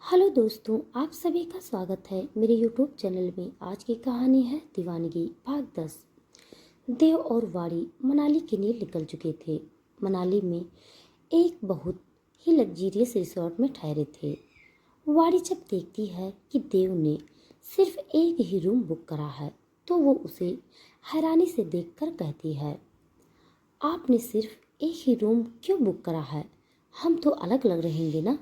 Hello दोस्तों, आप सभी का स्वागत है मेरे यूट्यूब चैनल में। आज की कहानी है दीवानगी भाग 10। देव और वाड़ी मनाली के लिए निकल चुके थे। मनाली में एक बहुत ही लग्जीरियस रिसोर्ट में ठहरे थे। वाड़ी जब देखती है कि देव ने सिर्फ एक ही रूम बुक करा है तो वो उसे हैरानी से देखकर कहती है, आपने सिर्फ एक ही रूम क्यों बुक करा है? हम तो अलग अलग रहेंगे ना।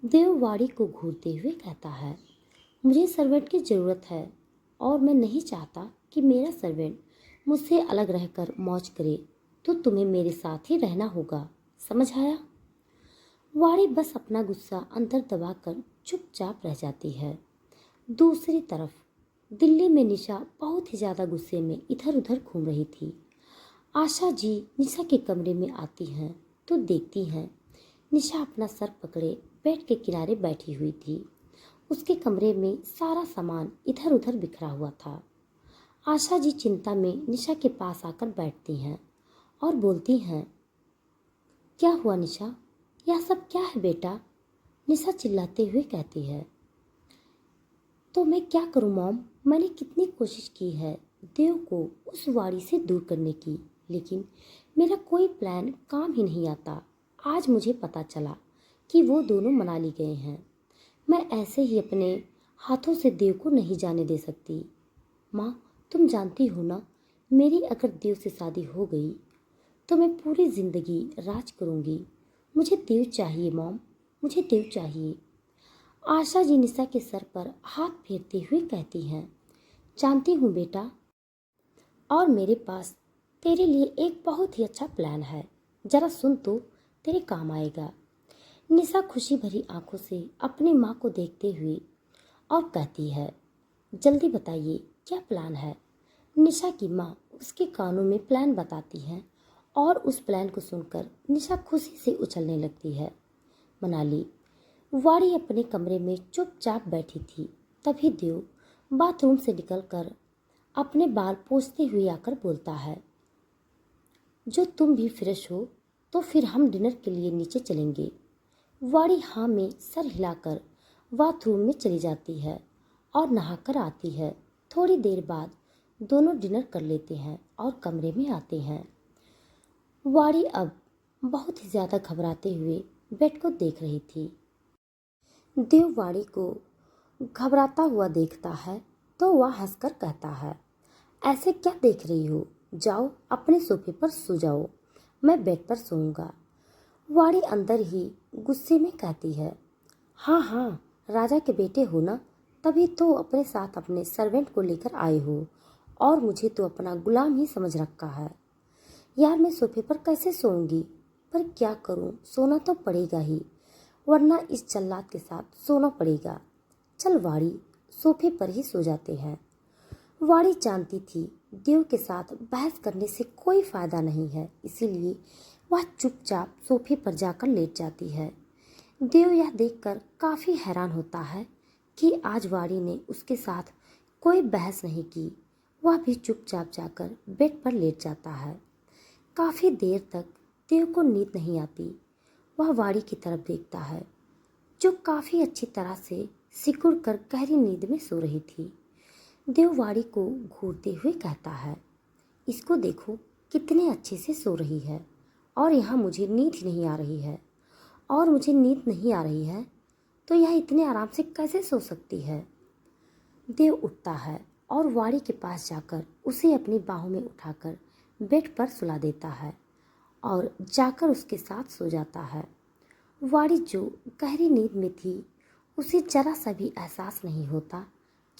देव वाड़ी को घूरते हुए कहता है, मुझे सर्वेंट की ज़रूरत है और मैं नहीं चाहता कि मेरा सर्वेंट मुझसे अलग रहकर मौज करे, तो तुम्हें मेरे साथ ही रहना होगा, समझ आया? वाड़ी बस अपना गुस्सा अंदर दबाकर चुपचाप रह जाती है। दूसरी तरफ दिल्ली में निशा बहुत ही ज़्यादा गुस्से में इधर उधर घूम रही थी। आशा जी निशा के कमरे में आती हैं तो देखती हैं निशा अपना सर पकड़े बेड के किनारे बैठी हुई थी। उसके कमरे में सारा सामान इधर उधर बिखरा हुआ था। आशा जी चिंता में निशा के पास आकर बैठती हैं और बोलती हैं, क्या हुआ निशा? यह सब क्या है बेटा? निशा चिल्लाते हुए कहती है, तो मैं क्या करूं मॉम? मैंने कितनी कोशिश की है देव को उस वाड़ी से दूर करने की, लेकिन मेरा कोई प्लान काम ही नहीं आता। आज मुझे पता चला कि वो दोनों मनाली गए हैं। मैं ऐसे ही अपने हाथों से देव को नहीं जाने दे सकती। माँ, तुम जानती हो ना, मेरी अगर देव से शादी हो गई तो मैं पूरी ज़िंदगी राज करूँगी। मुझे देव चाहिए मॉम, मुझे देव चाहिए। आशा जी निशा के सर पर हाथ फेरते हुए कहती हैं, जानती हूँ बेटा, और मेरे पास तेरे लिए एक बहुत ही अच्छा प्लान है। जरा सुन तो, तेरे काम आएगा। निशा खुशी भरी आंखों से अपनी माँ को देखते हुए और कहती है, जल्दी बताइए क्या प्लान है? निशा की माँ उसके कानों में प्लान बताती है और उस प्लान को सुनकर निशा खुशी से उछलने लगती है। मनाली। वाड़ी अपने कमरे में चुपचाप बैठी थी। तभी देव बाथरूम से निकलकर अपने बाल पोंछते हुए आकर बोलता है, जो तुम भी फ्रेश हो तो फिर हम डिनर के लिए नीचे चलेंगे। वाड़ी हाँ में सर हिलाकर बाथरूम में चली जाती है और नहाकर आती है। थोड़ी देर बाद दोनों डिनर कर लेते हैं और कमरे में आते हैं। वाड़ी अब बहुत ही ज़्यादा घबराते हुए बेड को देख रही थी। देव वाड़ी को घबराता हुआ देखता है तो वह हंसकर कहता है, ऐसे क्या देख रही हो? जाओ अपने सोफे पर सो जाओ, मैं बेड पर सोऊंगा। वाड़ी अंदर ही गुस्से में कहती है, हाँ हाँ, राजा के बेटे हो ना, तभी तो अपने साथ अपने सर्वेंट को लेकर आए हो और मुझे तो अपना गुलाम ही समझ रखा है। यार मैं सोफे पर कैसे सोऊंगी? पर क्या करूं, सोना तो पड़ेगा ही, वरना इस जल्लाद के साथ सोना पड़ेगा। चल वाड़ी, सोफे पर ही सो जाते हैं। वाड़ी जानती थी देव के साथ बहस करने से कोई फायदा नहीं है, इसीलिए वह चुपचाप सोफे पर जाकर लेट जाती है। देव यह देखकर काफ़ी हैरान होता है कि आज वाड़ी ने उसके साथ कोई बहस नहीं की। वह भी चुपचाप जाकर बेड पर लेट जाता है। काफ़ी देर तक देव को नींद नहीं आती। वह वाड़ी की तरफ देखता है जो काफ़ी अच्छी तरह से सिकुड़ कर गहरी नींद में सो रही थी। देव वाड़ी को घूरते हुए कहता है, इसको देखो कितने अच्छे से सो रही है और यहाँ मुझे नींद ही नहीं आ रही है, और मुझे नींद नहीं आ रही है तो यह इतने आराम से कैसे सो सकती है? देव उठता है और वाड़ी के पास जाकर उसे अपनी बाहों में उठाकर बेड पर सुला देता है और जाकर उसके साथ सो जाता है। वाड़ी जो गहरी नींद में थी, उसे जरा सा भी एहसास नहीं होता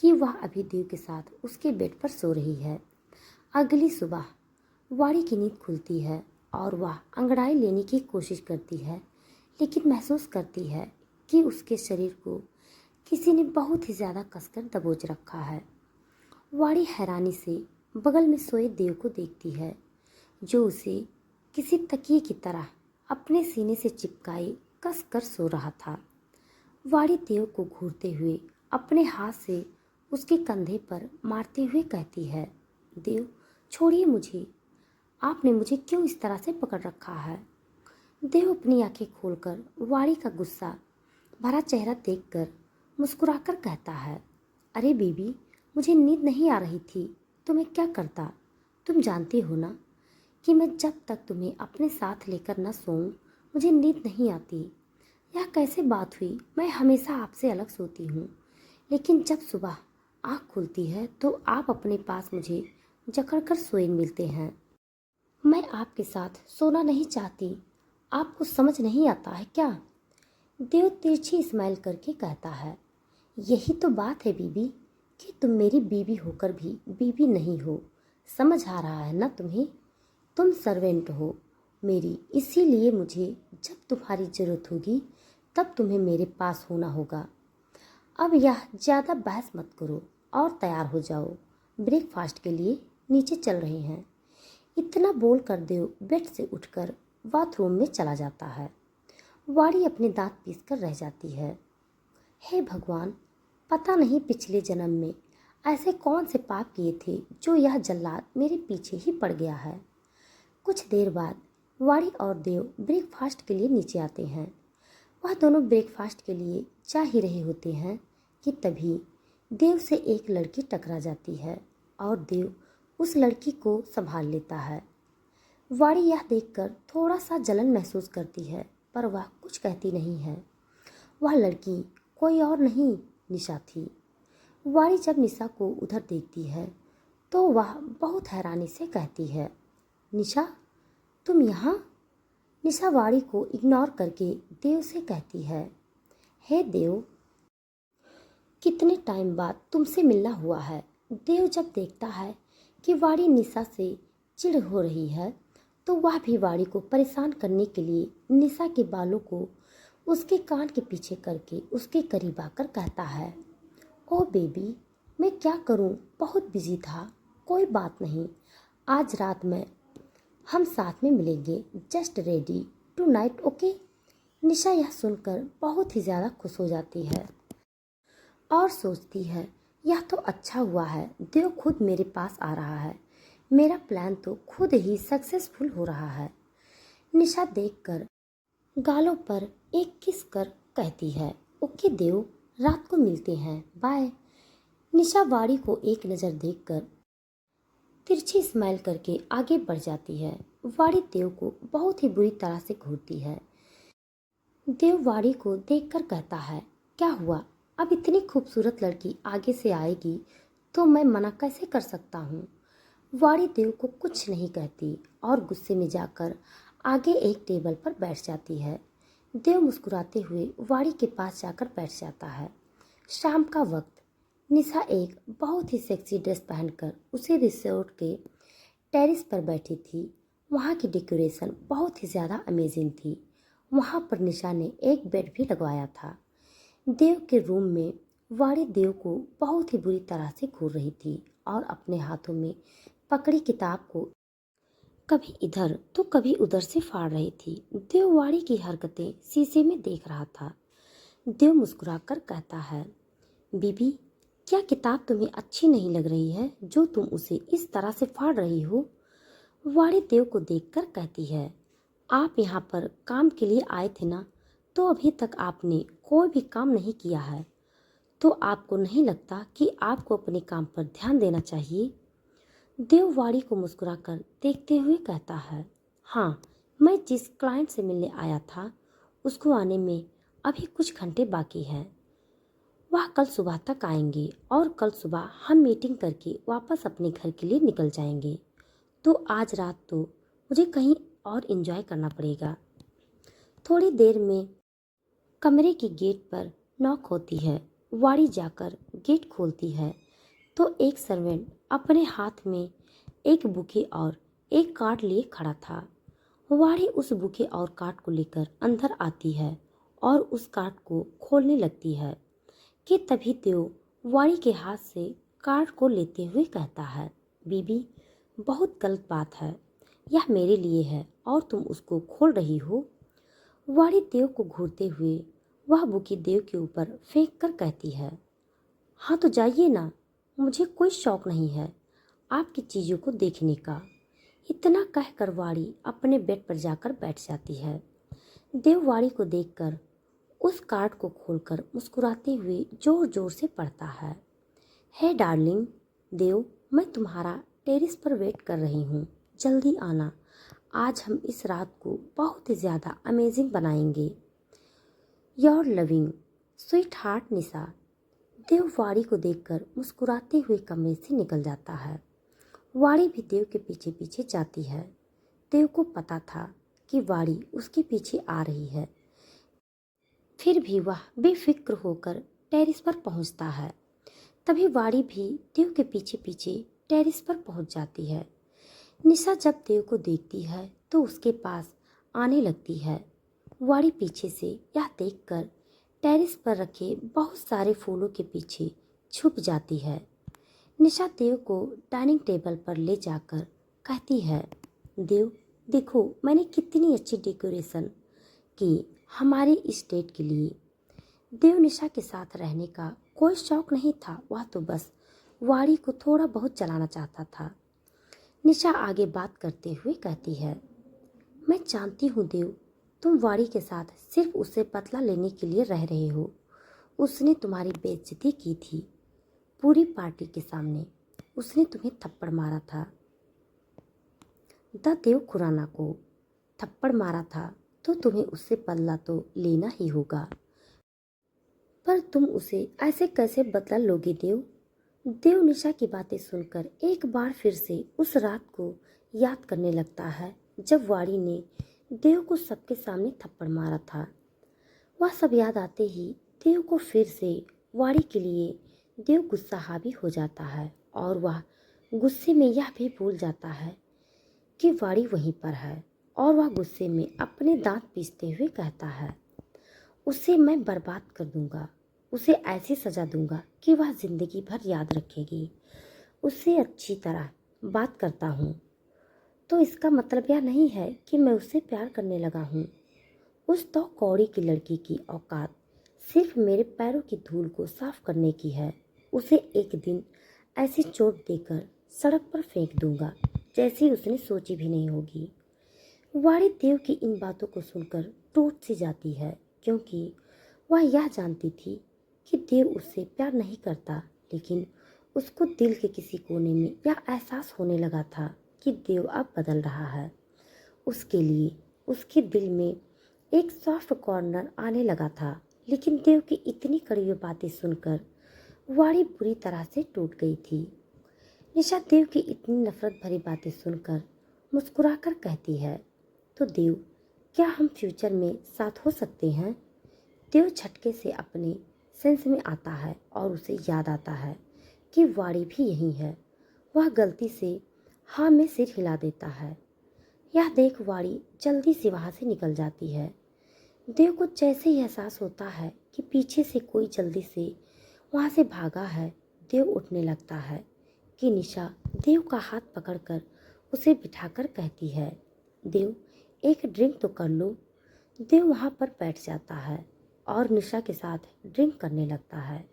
कि वह अभी देव के साथ उसके बेड पर सो रही है। अगली सुबह वाड़ी की नींद खुलती है और वह अंगड़ाई लेने की कोशिश करती है, लेकिन महसूस करती है कि उसके शरीर को किसी ने बहुत ही ज़्यादा कसकर दबोच रखा है। वाड़ी हैरानी से बगल में सोए देव को देखती है जो उसे किसी तकिए की तरह अपने सीने से चिपकाए कस कर सो रहा था। वाड़ी देव को घूरते हुए अपने हाथ से उसके कंधे पर मारते हुए कहती है, देव छोड़िए मुझे, आपने मुझे क्यों इस तरह से पकड़ रखा है? देव अपनी आंखें खोलकर वाड़ी का गुस्सा भरा चेहरा देखकर मुस्कुराकर कहता है, अरे बीबी, मुझे नींद नहीं आ रही थी तो मैं क्या करता। तुम जानती हो ना कि मैं जब तक तुम्हें अपने साथ लेकर न सोऊं मुझे नींद नहीं आती। यह कैसे बात हुई, मैं हमेशा आपसे अलग सोती हूँ, लेकिन जब सुबह आँख खुलती है तो आप अपने पास मुझे जकड़कर सोए मिलते हैं। मैं आपके साथ सोना नहीं चाहती, आपको समझ नहीं आता है क्या। देव तिरछी स्माइल करके कहता है, यही तो बात है बीबी कि तुम मेरी बीवी होकर भी बीबी नहीं हो। समझ आ रहा है ना तुम्हें। तुम सर्वेंट हो मेरी, इसीलिए मुझे जब तुम्हारी ज़रूरत होगी तब तुम्हें मेरे पास होना होगा। अब यह ज़्यादा बहस मत करो और तैयार हो जाओ, ब्रेकफास्ट के लिए नीचे चल रहे हैं। इतना बोल कर देव बेड से उठकर बाथरूम में चला जाता है। वाड़ी अपने दांत पीसकर रह जाती है। हे भगवान, पता नहीं पिछले जन्म में ऐसे कौन से पाप किए थे जो यह जल्लाद मेरे पीछे ही पड़ गया है। कुछ देर बाद वाड़ी और देव ब्रेकफास्ट के लिए नीचे आते हैं। वह दोनों ब्रेकफास्ट के लिए जा ही रहे होते हैं कि तभी देव से एक लड़की टकरा जाती है और देव उस लड़की को संभाल लेता है। वाड़ी यह देखकर थोड़ा सा जलन महसूस करती है, पर वह कुछ कहती नहीं है। वह लड़की कोई और नहीं, निशा थी। वाड़ी जब निशा को उधर देखती है तो वह बहुत हैरानी से कहती है, निशा, तुम यहाँ। निशा वाड़ी को इग्नोर करके देव से कहती है, हे देव, कितने टाइम बाद तुमसे मिलना हुआ है। देव जब देखता है कि वाड़ी निशा से चिढ़ हो रही है तो वह भी वाड़ी को परेशान करने के लिए निशा के बालों को उसके कान के पीछे करके उसके करीब आकर कहता है, ओ बेबी, मैं क्या करूं, बहुत बिजी था। कोई बात नहीं, आज रात में हम साथ में मिलेंगे। Just ready tonight, okay. Nisha यह सुनकर बहुत ही ज़्यादा खुश हो जाती है और सोचती है, यह तो अच्छा हुआ है, देव खुद मेरे पास आ रहा है। मेरा प्लान तो खुद ही सक्सेसफुल हो रहा है। निशा देखकर गालों पर एक किस कर कहती है, ओके देव, रात को मिलते हैं, बाय। निशा वाड़ी को एक नज़र देखकर तिरछी स्माइल करके आगे बढ़ जाती है। वाड़ी देव को बहुत ही बुरी तरह से घूरती है। देव वाड़ी को देखकर कहता है, क्या हुआ, अब इतनी खूबसूरत लड़की आगे से आएगी तो मैं मना कैसे कर सकता हूँ। वाड़ी देव को कुछ नहीं कहती और गुस्से में जाकर आगे एक टेबल पर बैठ जाती है। देव मुस्कुराते हुए वाड़ी के पास जाकर बैठ जाता है। शाम का वक्त, निशा एक बहुत ही सेक्सी ड्रेस पहनकर उसी रिसोर्ट के टेरेस पर बैठी थी। वहाँ की डेकोरेशन बहुत ही ज़्यादा अमेजिंग थी। वहाँ पर निशा ने एक बेड भी लगवाया था। देव के रूम में वाड़ी देव को बहुत ही बुरी तरह से घूर रही थी और अपने हाथों में पकड़ी किताब को कभी इधर तो कभी उधर से फाड़ रही थी। देव वाड़ी की हरकतें शीशे में देख रहा था। देव मुस्कुराकर कहता है, बीबी, क्या किताब तुम्हें अच्छी नहीं लग रही है जो तुम उसे इस तरह से फाड़ रही हो। वाड़ी देव को देखकर कहती है, आप यहाँ पर काम के लिए आए थे ना, तो अभी तक आपने कोई भी काम नहीं किया है, तो आपको नहीं लगता कि आपको अपने काम पर ध्यान देना चाहिए। देव वाड़ी को मुस्कुराकर देखते हुए कहता है, हाँ, मैं जिस क्लाइंट से मिलने आया था उसको आने में अभी कुछ घंटे बाकी हैं। वह कल सुबह तक आएंगे और कल सुबह हम मीटिंग करके वापस अपने घर के लिए निकल जाएंगे। तो आज रात तो मुझे कहीं और एंजॉय करना पड़ेगा। थोड़ी देर में कमरे की गेट पर नॉक होती है। वाड़ी जाकर गेट खोलती है तो एक सर्वेंट अपने हाथ में एक बुके और एक कार्ड लिए खड़ा था। वाड़ी उस बुके और कार्ड को लेकर अंदर आती है और उस कार्ड को खोलने लगती है कि तभी देव वाड़ी के हाथ से कार्ड को लेते हुए कहता है, बीबी, बहुत गलत बात है, यह मेरे लिए है और तुम उसको खोल रही हो। वाड़ी देव को घूरते हुए वह बुकी देव के ऊपर फेंक कर कहती है, हाँ तो जाइए ना, मुझे कोई शौक नहीं है आपकी चीज़ों को देखने का। इतना कहकर वाड़ी अपने बेड पर जाकर बैठ जाती है। देव वाड़ी को देखकर उस कार्ड को खोलकर मुस्कुराते हुए जोर जोर से पढ़ता है। हे डार्लिंग, देव, मैं तुम्हारा टेरेस पर वेट कर रही हूँ, जल्दी आना। आज हम इस रात को बहुत ही ज़्यादा अमेजिंग बनाएंगे। योर लविंग स्वीट हार्ट निशा। देव वाड़ी को देखकर मुस्कुराते हुए कमरे से निकल जाता है। वाड़ी भी देव के पीछे पीछे जाती है। देव को पता था कि वाड़ी उसके पीछे आ रही है, फिर भी वह बेफिक्र होकर टेरेस पर पहुंचता है। तभी वाड़ी भी देव के पीछे पीछे टेरेस पर पहुंच जाती है। निशा जब देव को देखती है तो उसके पास आने लगती है। वाड़ी पीछे से यह देखकर टेरेस पर रखे बहुत सारे फूलों के पीछे छुप जाती है। निशा देव को डाइनिंग टेबल पर ले जाकर कहती है, देव देखो मैंने कितनी अच्छी डेकोरेशन की हमारे इस डेट के लिए। देव निशा के साथ रहने का कोई शौक नहीं था, वह तो बस वाड़ी को थोड़ा बहुत चलाना चाहता था। निशा आगे बात करते हुए कहती है, मैं जानती हूँ देव, तुम वाड़ी के साथ सिर्फ उससे बदला लेने के लिए रह रहे हो। उसने तुम्हारी बेइज्जती की थी पूरी पार्टी के सामने। उसने तुम्हें थप्पड़ मारा था। देव खुराना को थप्पड़ मारा था तो तुम्हें उससे बदला तो लेना ही होगा। पर तुम उसे ऐसे कैसे बदला लोगे देव? देव निशा की बातें सुनकर एक बार फिर से उस रात को याद करने लगता है जब वाड़ी ने देव को सबके सामने थप्पड़ मारा था। वह सब याद आते ही देव को फिर से वाड़ी के लिए देव गुस्सा हावी हो जाता है और वह गुस्से में यह भी भूल जाता है कि वाड़ी वहीं पर है और वह गुस्से में अपने दांत पीसते हुए कहता है, उसे मैं बर्बाद कर दूंगा। उसे ऐसी सजा दूंगा कि वह जिंदगी भर याद रखेगी। उससे अच्छी तरह बात करता हूँ तो इसका मतलब यह नहीं है कि मैं उससे प्यार करने लगा हूँ। उस तो कौड़ी की लड़की की औकात सिर्फ मेरे पैरों की धूल को साफ करने की है। उसे एक दिन ऐसी चोट देकर सड़क पर फेंक दूंगा जैसी उसने सोची भी नहीं होगी। वाड़ी देव की इन बातों को सुनकर टूट सी जाती है, क्योंकि वह यह जानती थी कि देव उससे प्यार नहीं करता, लेकिन उसको दिल के किसी कोने में यह एहसास होने लगा था कि देव अब बदल रहा है। उसके लिए उसके दिल में एक सॉफ्ट कॉर्नर आने लगा था। लेकिन देव की इतनी कड़वी बातें सुनकर वाड़ी बुरी तरह से टूट गई थी। निशा देव की इतनी नफरत भरी बातें सुनकर मुस्कुराकर कहती है, तो देव, क्या हम फ्यूचर में साथ हो सकते हैं? देव झटके से अपने सेंस में आता है और उसे याद आता है कि वाड़ी भी यहीं है। वह गलती से हाँ में सिर हिला देता है। यह देख वाड़ी जल्दी से वहाँ से निकल जाती है। देव को जैसे ही एहसास होता है कि पीछे से कोई जल्दी से वहाँ से भागा है, देव उठने लगता है कि निशा देव का हाथ पकड़कर उसे बिठाकर कहती है, देव एक ड्रिंक तो कर लो। देव वहाँ पर बैठ जाता है और निशा के साथ ड्रिंक करने लगता है।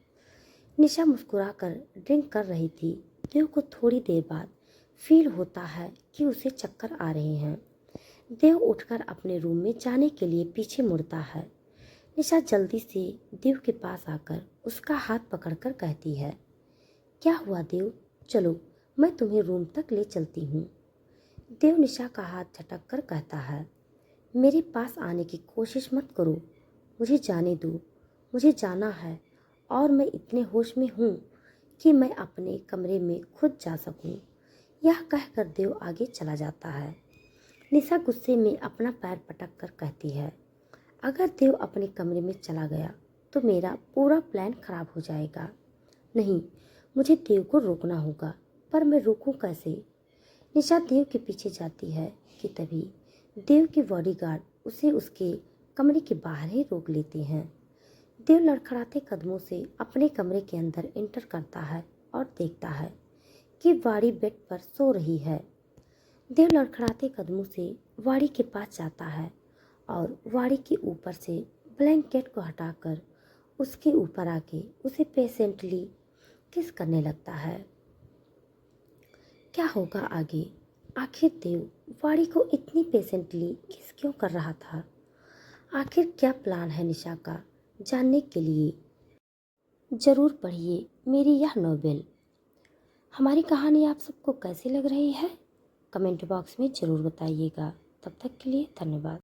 निशा मुस्कुराकर ड्रिंक कर रही थी। देव को थोड़ी देर बाद फील होता है कि उसे चक्कर आ रहे हैं। देव उठकर अपने रूम में जाने के लिए पीछे मुड़ता है। निशा जल्दी से देव के पास आकर उसका हाथ पकड़कर कहती है, क्या हुआ देव, चलो मैं तुम्हें रूम तक ले चलती हूँ। देव निशा का हाथ झटक कर कहता है, मेरे पास आने की कोशिश मत करो, मुझे जाने दो, मुझे जाना है और मैं इतने होश में हूँ कि मैं अपने कमरे में खुद जा सकूँ। यह कहकर देव आगे चला जाता है। निशा गुस्से में अपना पैर पटक कर कहती है, अगर देव अपने कमरे में चला गया तो मेरा पूरा प्लान खराब हो जाएगा। नहीं, मुझे देव को रोकना होगा, पर मैं रोकूं कैसे? निशा देव के पीछे जाती है कि तभी देव के बॉडीगार्ड उसे उसके कमरे के बाहर ही रोक लेते हैं। देव लड़खड़ाते कदमों से अपने कमरे के अंदर एंटर करता है और देखता है कि वाड़ी बेड पर सो रही है। देव लड़खड़ाते कदमों से वाड़ी के पास जाता है और वाड़ी के ऊपर से ब्लैंकेट को हटाकर उसके ऊपर आके उसे पेशेंटली किस करने लगता है। क्या होगा आगे? आखिर देव वाड़ी को इतनी पेशेंटली किस क्यों कर रहा था? आखिर क्या प्लान है निशा का जानने के लिए ज़रूर पढ़िए मेरी यह नॉवेल। हमारी कहानी आप सबको कैसी लग रही है कमेंट बॉक्स में ज़रूर बताइएगा। तब तक के लिए धन्यवाद।